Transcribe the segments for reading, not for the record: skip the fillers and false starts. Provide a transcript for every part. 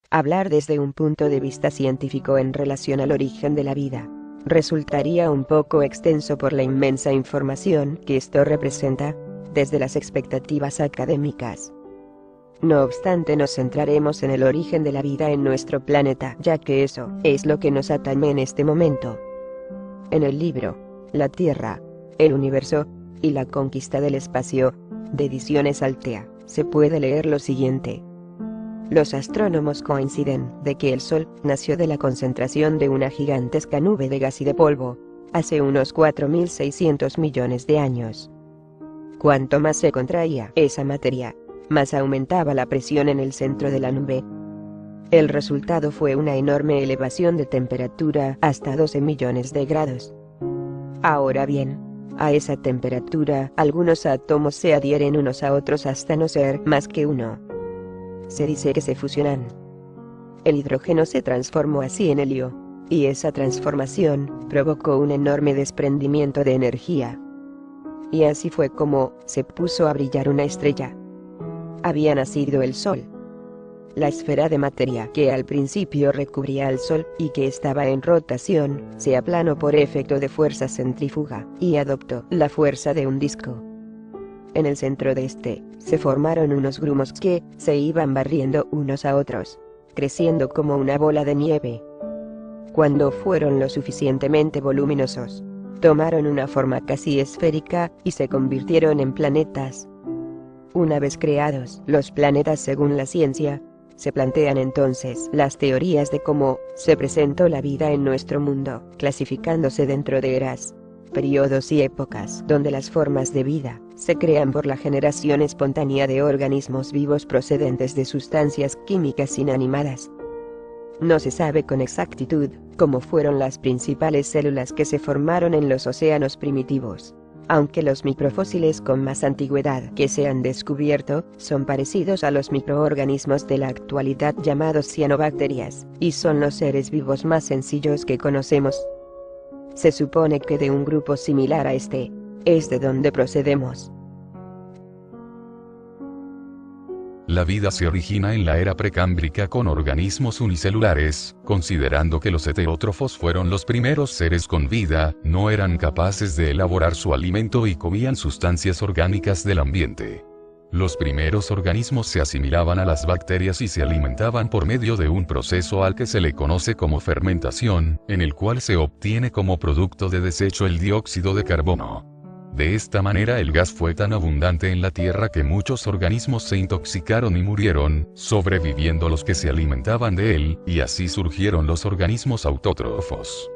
Hablar desde un punto de vista científico en relación al origen de la vida resultaría un poco extenso por la inmensa información que esto representa, desde las expectativas académicas. No obstante, nos centraremos en el origen de la vida en nuestro planeta, ya que eso es lo que nos atañe en este momento. En el libro La Tierra, el Universo y la Conquista del Espacio, de Ediciones Altea, se puede leer lo siguiente. Los astrónomos coinciden de que el Sol nació de la concentración de una gigantesca nube de gas y de polvo, hace unos 4.600 millones de años. Cuanto más se contraía esa materia, más aumentaba la presión en el centro de la nube. El resultado fue una enorme elevación de temperatura hasta 12 millones de grados. Ahora bien, a esa temperatura, algunos átomos se adhieren unos a otros hasta no ser más que uno. Se dice que se fusionan. El hidrógeno se transformó así en helio, y esa transformación provocó un enorme desprendimiento de energía. Y así fue como se puso a brillar una estrella. Había nacido el Sol. La esfera de materia que al principio recubría al Sol y que estaba en rotación, se aplanó por efecto de fuerza centrífuga, y adoptó la fuerza de un disco. En el centro de este, se formaron unos grumos que se iban barriendo unos a otros, creciendo como una bola de nieve. Cuando fueron lo suficientemente voluminosos, tomaron una forma casi esférica y se convirtieron en planetas. Una vez creados los planetas según la ciencia, se plantean entonces las teorías de cómo se presentó la vida en nuestro mundo, clasificándose dentro de eras, periodos y épocas donde las formas de vida se crean por la generación espontánea de organismos vivos procedentes de sustancias químicas inanimadas. No se sabe con exactitud cómo fueron las principales células que se formaron en los océanos primitivos, aunque los microfósiles con más antigüedad que se han descubierto son parecidos a los microorganismos de la actualidad llamados cianobacterias, y son los seres vivos más sencillos que conocemos. Se supone que de un grupo similar a este es de donde procedemos. La vida se origina en la era precámbrica con organismos unicelulares, considerando que los heterótrofos fueron los primeros seres con vida, no eran capaces de elaborar su alimento y comían sustancias orgánicas del ambiente. Los primeros organismos se asimilaban a las bacterias y se alimentaban por medio de un proceso al que se le conoce como fermentación, en el cual se obtiene como producto de desecho el dióxido de carbono. De esta manera el gas fue tan abundante en la Tierra que muchos organismos se intoxicaron y murieron, sobreviviendo los que se alimentaban de él, y así surgieron los organismos autótrofos.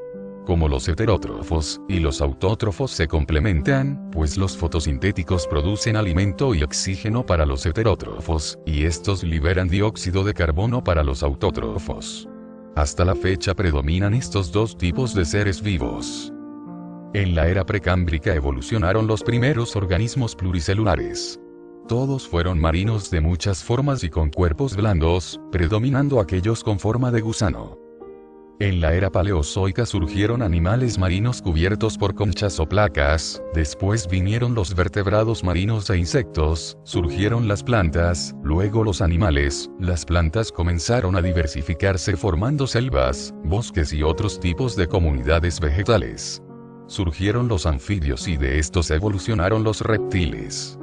Como los heterótrofos y los autótrofos se complementan, pues los fotosintéticos producen alimento y oxígeno para los heterótrofos, y estos liberan dióxido de carbono para los autótrofos. Hasta la fecha predominan estos dos tipos de seres vivos. En la era precámbrica evolucionaron los primeros organismos pluricelulares. Todos fueron marinos de muchas formas y con cuerpos blandos, predominando aquellos con forma de gusano. En la era paleozoica surgieron animales marinos cubiertos por conchas o placas, después vinieron los vertebrados marinos e insectos, surgieron las plantas, luego los animales, las plantas comenzaron a diversificarse formando selvas, bosques y otros tipos de comunidades vegetales. Surgieron los anfibios y de estos evolucionaron los reptiles.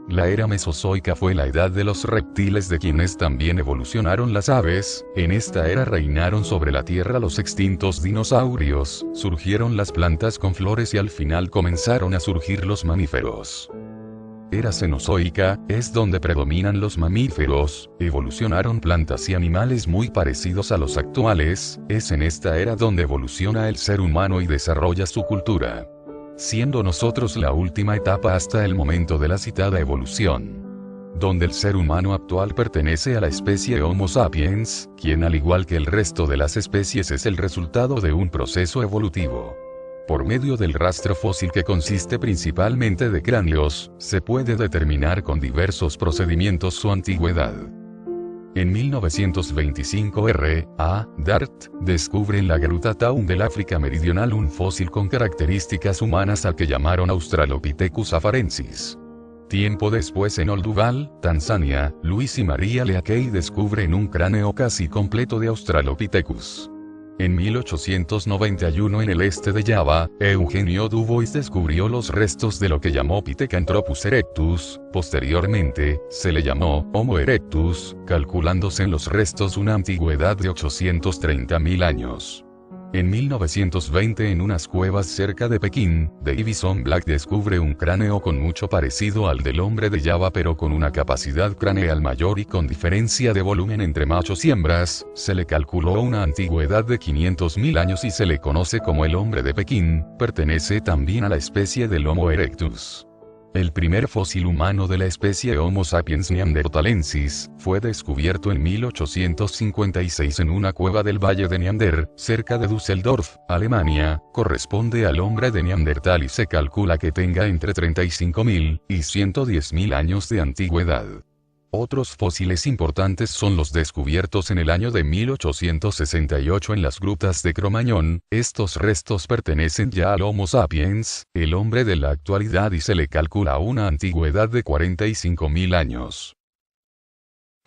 La era mesozoica fue la edad de los reptiles, de quienes también evolucionaron las aves. En esta era reinaron sobre la tierra los extintos dinosaurios, surgieron las plantas con flores y al final comenzaron a surgir los mamíferos. Era cenozoica, es donde predominan los mamíferos, evolucionaron plantas y animales muy parecidos a los actuales, es en esta era donde evoluciona el ser humano y desarrolla su cultura, siendo nosotros la última etapa hasta el momento de la citada evolución, donde el ser humano actual pertenece a la especie Homo sapiens, quien al igual que el resto de las especies es el resultado de un proceso evolutivo. Por medio del rastro fósil, que consiste principalmente de cráneos, se puede determinar con diversos procedimientos su antigüedad. En 1925 R.A. Dart descubre en la Gruta Town del África Meridional un fósil con características humanas al que llamaron Australopithecus afarensis. Tiempo después en Olduvai, Tanzania, Luis y María Leakey descubren un cráneo casi completo de Australopithecus. En 1891 en el este de Java, Eugenio Dubois descubrió los restos de lo que llamó Pithecanthropus erectus, posteriormente, se le llamó Homo erectus, calculándose en los restos una antigüedad de 830.000 años. En 1920 en unas cuevas cerca de Pekín, Davison Black descubre un cráneo con mucho parecido al del hombre de Java pero con una capacidad craneal mayor y con diferencia de volumen entre machos y hembras, se le calculó una antigüedad de 500.000 años y se le conoce como el hombre de Pekín, pertenece también a la especie del Homo erectus. El primer fósil humano de la especie Homo sapiens neanderthalensis fue descubierto en 1856 en una cueva del Valle de Neander, cerca de Düsseldorf, Alemania, corresponde al hombre de Neandertal y se calcula que tenga entre 35.000 y 110.000 años de antigüedad. Otros fósiles importantes son los descubiertos en el año de 1868 en las grutas de Cro-Magnon. Estos restos pertenecen ya al Homo sapiens, el hombre de la actualidad, y se le calcula una antigüedad de 45.000 años.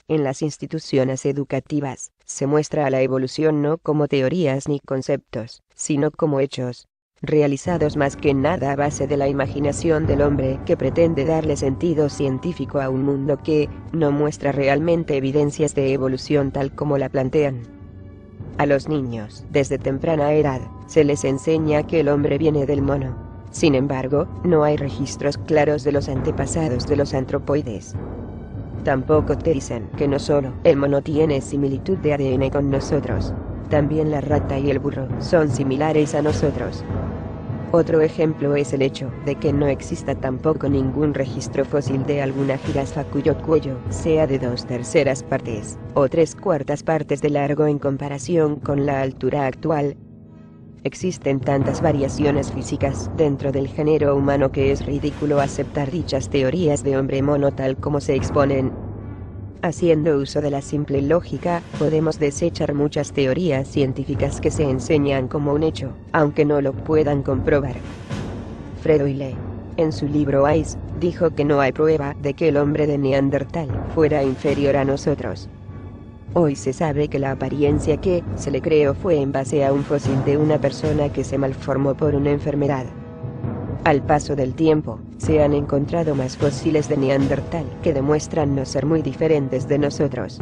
En las instituciones educativas, se muestra a la evolución no como teorías ni conceptos, sino como hechos, realizados más que nada a base de la imaginación del hombre que pretende darle sentido científico a un mundo que no muestra realmente evidencias de evolución tal como la plantean. A los niños, desde temprana edad, se les enseña que el hombre viene del mono. Sin embargo, no hay registros claros de los antepasados de los antropoides. Tampoco te dicen que no solo el mono tiene similitud de ADN con nosotros, también la rata y el burro son similares a nosotros. Otro ejemplo es el hecho de que no exista tampoco ningún registro fósil de alguna jirafa cuyo cuello sea de 2/3 partes, o 3/4 partes de largo en comparación con la altura actual. Existen tantas variaciones físicas dentro del género humano que es ridículo aceptar dichas teorías de hombre mono tal como se exponen. Haciendo uso de la simple lógica, podemos desechar muchas teorías científicas que se enseñan como un hecho, aunque no lo puedan comprobar. Freud, en su libro Ice, dijo que no hay prueba de que el hombre de Neandertal fuera inferior a nosotros. Hoy se sabe que la apariencia que se le creó fue en base a un fósil de una persona que se malformó por una enfermedad. Al paso del tiempo, se han encontrado más fósiles de Neandertal que demuestran no ser muy diferentes de nosotros.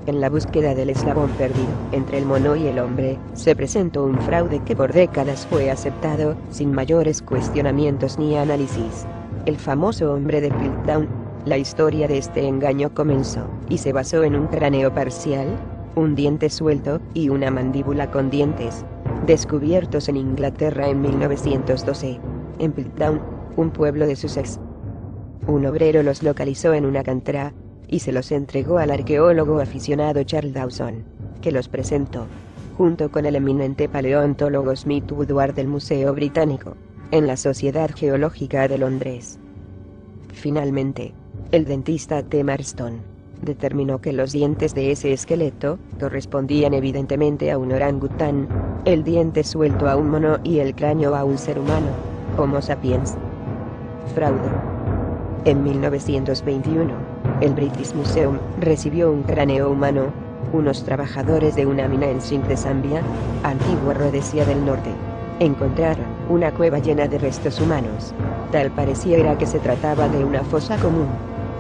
En la búsqueda del eslabón perdido entre el mono y el hombre, se presentó un fraude que por décadas fue aceptado, sin mayores cuestionamientos ni análisis. El famoso hombre de Piltdown. La historia de este engaño comenzó, y se basó en un cráneo parcial, un diente suelto, y una mandíbula con dientes, descubiertos en Inglaterra en 1912. En Piltdown, un pueblo de Sussex. Un obrero los localizó en una cantera, y se los entregó al arqueólogo aficionado Charles Dawson, que los presentó, junto con el eminente paleontólogo Smith Woodward del Museo Británico, en la Sociedad Geológica de Londres. Finalmente, el dentista T. Marston determinó que los dientes de ese esqueleto correspondían evidentemente a un orangután, el diente suelto a un mono y el cráneo a un ser humano, Homo sapiens. Fraude. En 1921, el British Museum recibió un cráneo humano. Unos trabajadores de una mina en Sindh de Zambia, antigua Rodesia del Norte, encontraron una cueva llena de restos humanos. Tal pareciera que se trataba de una fosa común.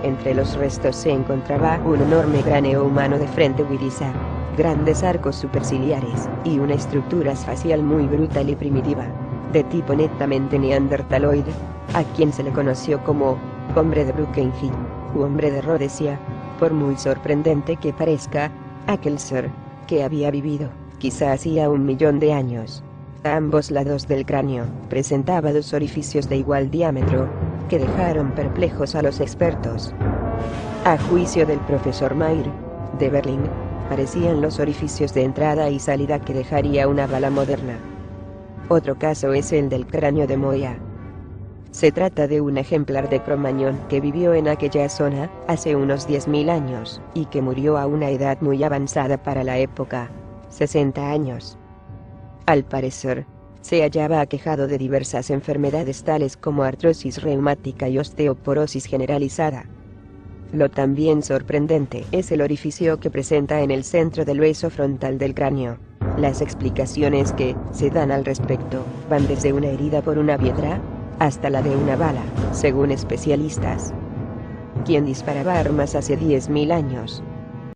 Entre los restos se encontraba un enorme cráneo humano de frente huiriza, grandes arcos superciliares, y una estructura facial muy brutal y primitiva, de tipo netamente neandertaloide, a quien se le conoció como hombre de Brookenhill, u hombre de Rhodesia, por muy sorprendente que parezca, aquel ser, que había vivido, quizá hacía 1 millón de años. A ambos lados del cráneo, presentaba 2 orificios de igual diámetro, que dejaron perplejos a los expertos. A juicio del profesor Mayr, de Berlín, parecían los orificios de entrada y salida que dejaría una bala moderna. Otro caso es el del cráneo de Moya. Se trata de un ejemplar de Cro-Magnon que vivió en aquella zona hace unos 10.000 años, y que murió a una edad muy avanzada para la época, 60 años. Al parecer, Se hallaba aquejado de diversas enfermedades tales como artrosis reumática y osteoporosis generalizada. Lo también sorprendente es el orificio que presenta en el centro del hueso frontal del cráneo. Las explicaciones que se dan al respecto van desde una herida por una piedra hasta la de una bala, según especialistas. ¿Quién disparaba armas hace 10.000 años?